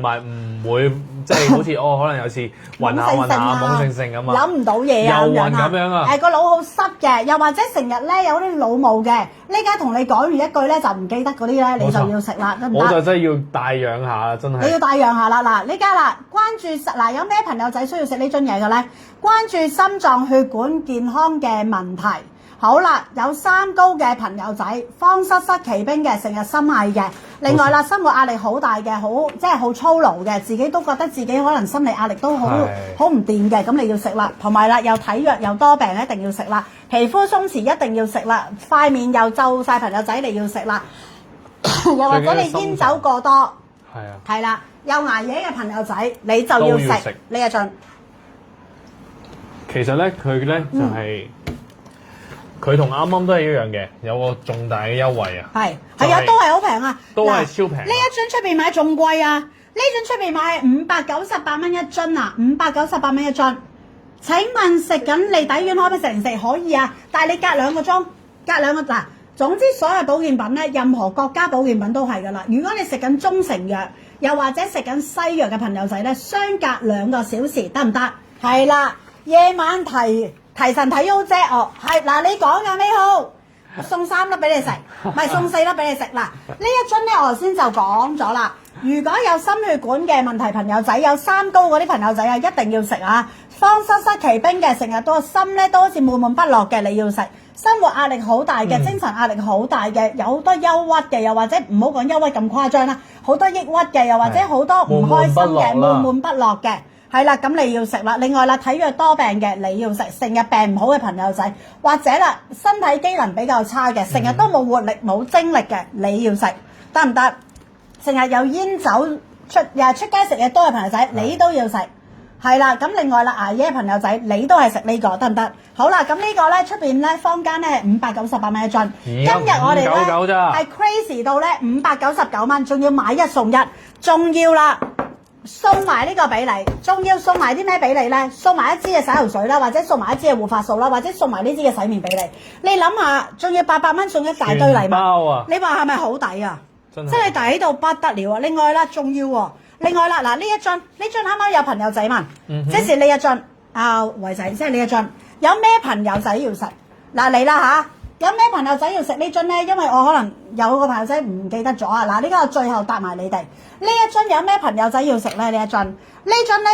埋唔會即係好似可能有時暈下懵盛盛咁啊，諗唔到嘢啊，又暈咁樣啊，個腦好濕嘅，又或者成日咧有啲腦霧嘅，呢家同你講完一句咧就唔記得嗰啲咧，你就要食啦，得唔得？我就真係要帶養下，真係。你要帶養下啦，嗱呢家啦，關注嗱有咩朋友仔需要食呢樽嘢嘅咧？關注心臟血管健康嘅問題。好啦，有三高嘅朋友仔，慌失失奇兵嘅，成日心翳嘅。另外啦，生活壓力好大嘅，即係好操勞嘅，自己都覺得自己可能心理壓力都好唔掂嘅，咁你要食啦。同埋啦，又體弱又多病，一定要食啦。皮膚鬆弛一定要食啦。塊面又皺晒，朋友仔你要食啦。又或者你煙酒過多，係啊，係啦，又捱夜嘅朋友仔，你就要食呢一樽。其實咧，佢咧就係。佢同啱啱都係一樣嘅，有個重大嘅優惠啊！係啊，都係好平啊，都係超平。呢一樽出邊買仲貴啊！呢樽出邊買係598蚊一樽啊，598蚊一樽。請問食緊利底丸可唔可以食零食？可以啊，但係你隔2個鐘，隔2個嗱，總之所有保健品咧，任何國家保健品都係㗎啦。如果你食緊中成藥，又或者食緊西藥嘅朋友仔咧，相隔2個小時得唔得？係啦，夜晚提神睇 U 啫，係嗱，你講㗎咩好？送3粒俾你食，唔係送4粒俾你食。嗱，呢一樽咧，我頭先就講咗啦。如果有心血管嘅問題朋友仔，有三高嗰啲朋友仔啊，一定要食啊！慌失失奇兵嘅，成日都心咧都好似悶悶不樂嘅，你要食。生活壓力好大嘅，精神壓力好大嘅，有好多憂鬱嘅，又或者唔好講憂鬱咁誇張啦，好多抑鬱嘅，又或者好多唔開心嘅，悶悶不樂嘅。係啦，咁你要食啦。另外啦，體弱多病嘅你要食，成日病唔好嘅朋友仔，或者啦身體機能比較差嘅，成日都冇活力冇精力嘅，你要食得唔得？成日有煙酒出街食嘢多嘅朋友仔，你都要食。係啦，咁另外啦，捱夜嘅朋友仔，你都係食呢個得唔得？好啦，咁呢個咧出邊咧坊間咧598蚊一樽，今日我哋咧係 crazy 到咧599蚊，仲要買1送1，仲要啦。送埋呢個俾你，仲要送埋啲咩俾你咧？送埋一支嘅洗頭水啦，或者送埋一支嘅護髮素啦，或者送埋呢支嘅洗面俾你。你諗下，仲要800蚊送一大堆禮物，包啊！你話係咪好抵啊？真係抵到不得了啊！另外啦，仲要喎，另外啦，嗱呢一樽啱啱有朋友仔問，即是呢一樽維仔，即係呢一樽，有咩朋友仔要食？嗱嚟啦嚇！有咩朋友仔要食呢樽呢？因為我可能有個朋友仔唔記得咗啊！嗱，呢個最後答埋你哋。呢一樽有咩朋友仔要食呢？呢一樽呢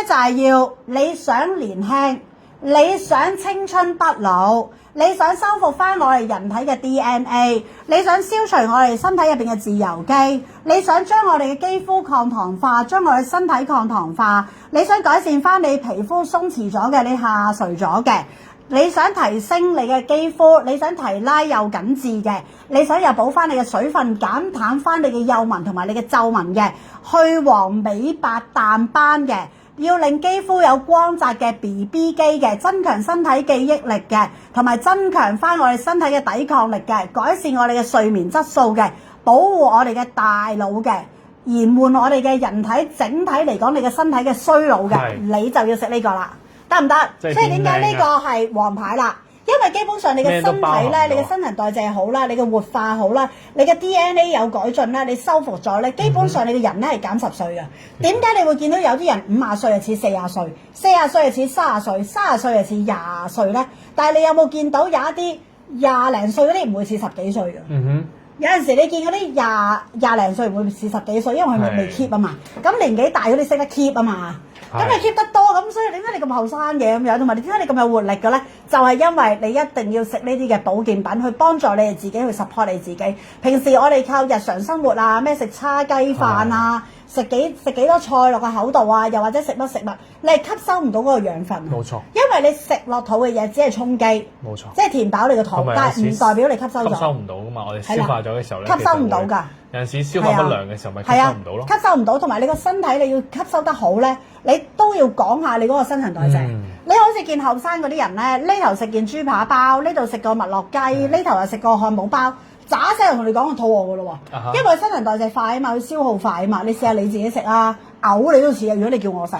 就係要你想年輕，你想青春不老，你想修復翻我哋人體嘅 DNA， 你想消除我哋身體入邊嘅自由基，你想將我哋嘅肌膚抗糖化，將我哋身體抗糖化，你想改善翻你皮膚鬆弛咗嘅，你下垂咗嘅。你想提升你嘅肌膚，你想提拉又緊緻嘅，你想又補翻你嘅水分，減淡翻你嘅幼紋同埋你嘅皺紋嘅，去黃美白淡斑嘅，要令肌膚有光澤嘅 BB 肌嘅，增強身體記憶力嘅，同埋增強翻我哋身體嘅抵抗力嘅，改善我哋嘅睡眠質素嘅，保護我哋嘅大腦嘅，延緩我哋嘅人體整體嚟講你嘅身體嘅衰老嘅，你就要食呢個啦。得唔得？所以點解呢個係王牌啦？因為基本上你嘅身體咧，你嘅新陳代謝好啦，你嘅活化好啦，你嘅 DNA 有改進啦，你修復咗咧，基本上你嘅人咧係減10歲嘅。點解你會見到有啲人50歲就似40歲，40歲就似30歲，30歲就似20歲咧？但係你有冇見到有一啲20零歲嗰啲唔會似10幾歲嘅？有陣時你見嗰啲廿零歲唔會似10幾歲，因為佢未 keep 啊嘛。咁年紀大嗰啲識得 keep 啊嘛。咁你 keep 得多，咁所以點解你咁後生嘅咁樣？同埋點解你咁有活力嘅咧？就係因為你一定要食呢啲嘅保健品去幫助你哋自己去 support 你自己。平時我哋靠日常生活啊，咩食叉雞飯啊，食幾多菜落個口度啊，又或者食乜食物，你係吸收唔到嗰個養分。冇錯。因為你食落肚嘅嘢只係充飢。冇錯。即係填飽你個肚，但係唔代表你吸收咗。吸收唔到噶嘛，我哋消化咗嘅時候咧，吸收唔到㗎。有陣時消化不良嘅時候咪吸收唔到咯。吸收唔到，同埋你個身體你要吸收得好咧，你都要講下你嗰個新陳代謝。你好似見後生嗰啲人咧，呢頭食件豬扒包，呢度食個麥樂雞，呢頭又食個漢堡包，渣聲同你講我肚餓㗎咯喎。因為新陳代謝快啊嘛，佢消耗快啊嘛。你試下你自己食啊，嘔你都似啊！如果你叫我食，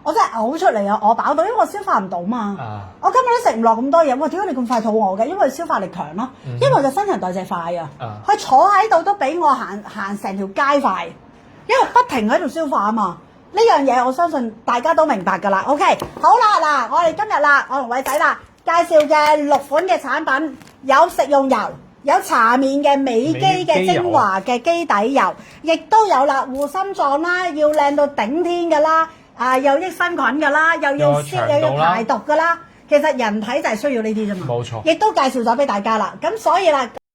我真係嘔出嚟啊！我飽到，因為我消化唔到嘛。我根本都食唔落咁多嘢。哇！點解你咁快肚餓嘅？因為消化力強咯，因為個新陳代謝快啊。佢坐喺度都比我行成條街快。因為不停喺度消化啊嘛。呢樣嘢我相信大家都明白㗎啦。OK， 好啦，嗱，我哋今日啦，我同偉仔啦介紹嘅6款嘅產品，有食用油，有搽面嘅美肌嘅精華嘅基底油，亦都有啦護心臟啦，要靚到頂天㗎啦，又益生菌㗎啦，又要排毒㗎啦。其實人體就係需要呢啲啫嘛，冇錯，亦都介紹咗俾大家啦。咁所以啦，